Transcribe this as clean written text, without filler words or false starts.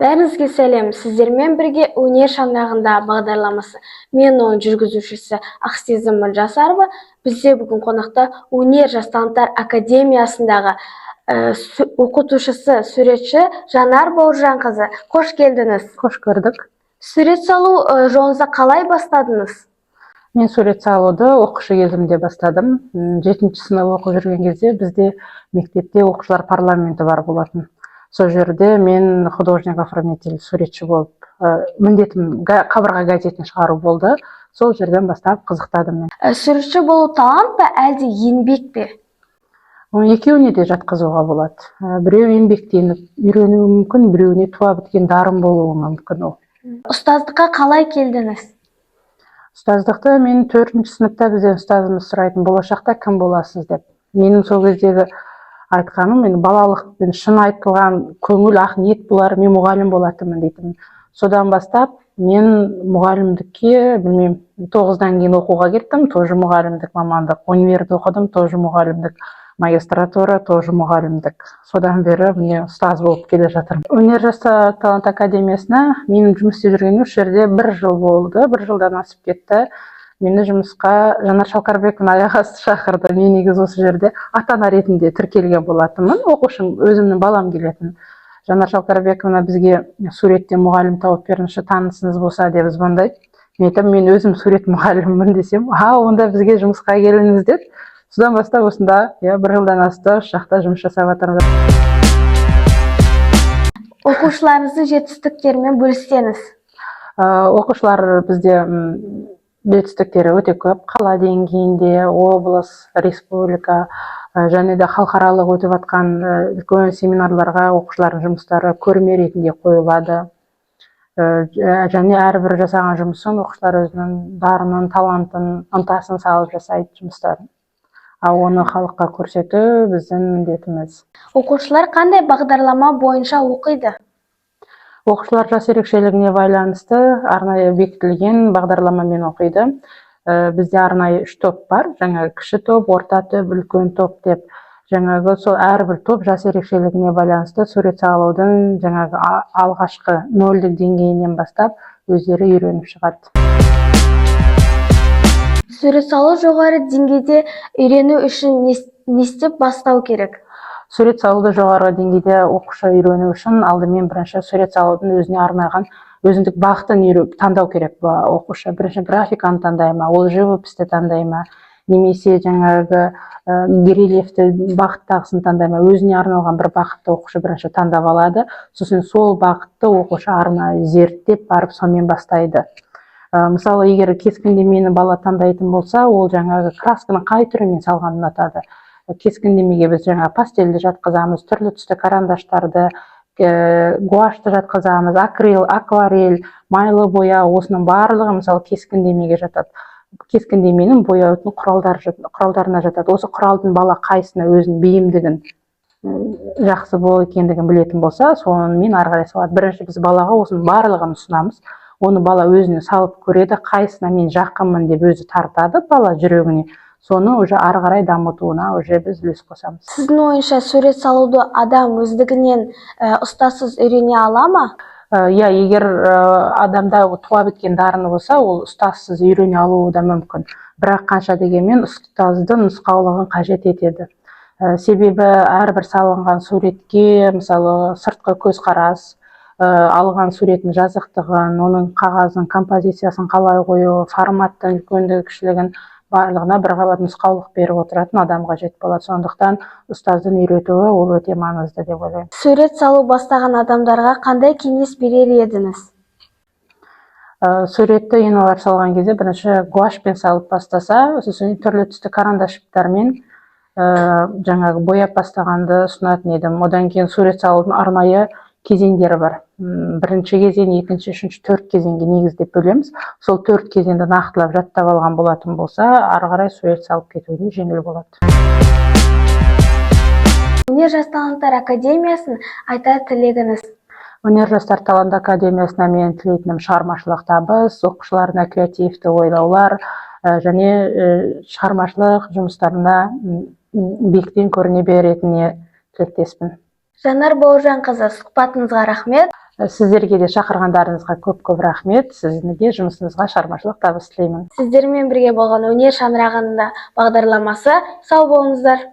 Бәріңізге сәлем. Сіздермен бірге өнер шаңырағында бағдарламасы. Мен оның жүргізушісі Ақсезім Міржасарова. Бізде бүгін қонақта өнер жас таланттар академиясындағы оқытушысы, суретші Жанар Бауыржанқызы. Қош келдіңіз. Қош көрдік. Сурет салу жолыңызды қалай бастадыңыз? Мен сурет салуды оқушы кезімде бастадым. 7-ші сынып оқып жүрген кезде бізде мектепте оқушылар парламенті бар болатын. Сол жерде мен художник-оформитель, суретші болып, міндетім қабырға газетін шығару болды. Сол жерден бастап қызықтадым мен. Суретші болу талант па, әлде еңбек пе? Екеуіне де жатқызуға болады. Біреу еңбектеніп үйренуі мүмкін, біреуіне туа біткен дарын болуы мүмкін ол. Ұстаздыққа қалай келдіңіз? Ұстаздықты мен 4-ші сыныпта бізден ұстазымыз сұрайтын, болашақта кім боласыз деп. Менің сол кездегі айтқаным, мен балалықпен шын айтылған көңіл ақ ниет болар, мен мұғалім болатынмын дейтін. Содан бастап мен мұғалімдікке, білмеймін, 9-дан кейін оқуға кеттім, тоже мұғалімдік мамандық, универді оқыдым, тоже мұғалімдік, магистратура, тоже мұғалімдік. Содан бері міне ұстаз болып келе жатырмын. Өнер жас талант академиясына менің жұмыс істеп жүргенім осы жерде 1 жыл болды, 1 жылдан асып кетті. Мені жұмысқа Жанар Шалқарбековна ағасы шақырды. Мен негізі осы жерде ата-ана ретінде тіркелген болатынмын. Оқушым, өзімнің балам келетін. Жанар Шалқарбековна бізге суреттен мұғалім тауып беріңізші, танысыңыз болса деп звондайды. Мен айтамын, мен өзім сурет мұғаліммін десем, онда бізге жұмысқа келіңіз деп. Содан бастап осында 1 жылдан асты, жақта жұмыс жасап жатырмыз. Оқушыларыңыздың жетістіктерімен бөліссеңіз. Оқушылар бізде жетістіктері өте көп. Қала деңгейінде, облыс, республика және де халықаралық өтіп жатқан үлкен семинарларға оқушылардың жұмыстары көрме ретінде қойылады. Және әрбір жасаған жұмысын оқушылар өзінің дарынын, талантын, ынтасын салып жасайды жұмыстарын. Оны халыққа көрсету біздің міндетіміз. Оқушылар қандай бағдарлама бойынша оқиды? Оқушылар жас ерекшелігіне байланысты арнайы бекітілген бағдарламамен оқиды. Бізде арнайы 3 топ бар. Жаңағы кіші топ, орта топ, үлкен топ деп. Жаңағы сол әрбір топ жас ерекшелігіне байланысты сурет салудың жаңағы алғашқы 0-дік деңгейінен бастап өздері үйреніп шығады. Сурет салу жоғары деңгейде үйрену үшін не істеп бастау керек? Сурет салуды жоғары деңгейде оқушы үйрену үшін алдымен бірінші сурет салудың өзіне арналған өзіндік бағытын таңдау керек оқушы. Бірінші графиканы таңдай ма, ол живописті таңдай ма, немесе жаңағы рельефті бағыттағысын таңдай ма, өзіне арналған бір бағытты оқушы бірінші таңдап алады. Сосын сол бағытты оқушы арнайы зерттеп барып сонымен бастайды. Мысалы, егер кескіндемені бала таңдайтын болса, ол жаңағы красканың қай түрімен салғанын ұнатады. Кескіндемеге біз жаңа пастельді жатқызамыз, түрлі түсті карандаштарды, гуашты жатқызамыз, акрил, акварель, майлы боя, осының барлығы мысалы кескіндемеге жатады. Кескіндеменің бояудың құралдарына жатады. Осы құралдың бала қайсына өзінің бейімдігін жақсы бол екендігін білетін болса, сонымен ары қарай салады. Бірінші біз балаға осының барлығын ұсынамыз. Оны бала өзіне салып көреді, қайсына мен жақынмын деп өзі тартады бала жүрегіне. Соны уже ары қарай дамытуына уже біз үлес қосамыз. Сіздің ойынша сурет салуды адам өздігінен ұстазсыз үйрене ала ма? Егер адамда туа біткен дарыны болса, ол ұстазсыз үйрене алуы да мүмкін. Бірақ қанша дегенмен ұстаздың нұсқаулығын қажет етеді. Себебі әрбір салынған суретке, мысалы, сыртқы көзқарас, алған суреттің жазықтығын, оның қағаздың композициясын қалай қою, форматтың үлкендігі, кішілігін барлығына бір қабат нұсқаулық беріп отыратын адам қажет болады. Сондықтан ұстаздың үйретуі ол өте маңызды деп ойлаймын. Сурет салу бастаған адамдарға қандай кеңес берер едіңіз? Суретті олар салған кезде бірінші гуашпен салып бастаса, сосын түрлі түсті карандаштармен жаңағы бояп бастағанды ұсынатын едім. Одан кейін сурет салудың арнайы кезеңдері бар. Бірінші кезең, екінші, үшінші, 4 кезеңге негіздеп бөлеміз. Сол 4 кезеңді нақтылап жаттап алған болатын болса, ары қарай сурет салып кетуге жеңіл болады. Өнер жас таланттар академиясын айтар тілегіңіз? Өнер жастар талант академиясына мен тілейтінім шығармашылық табыс, оқушыларына креативті ойлаулар және шығармашылық жұмыстарына биіктен көріне беретініне тілектеспін. Жанар Бауыржанқызы, сұхбатыңызға рахмет. Сіздерге де шақырғандарыңызға көп рахмет. Сізге жұмысыңызға шығармашылық табыс тілеймін. Сіздермен бірге болған өнер шаңырағында бағдарламасы сау болыңыздар.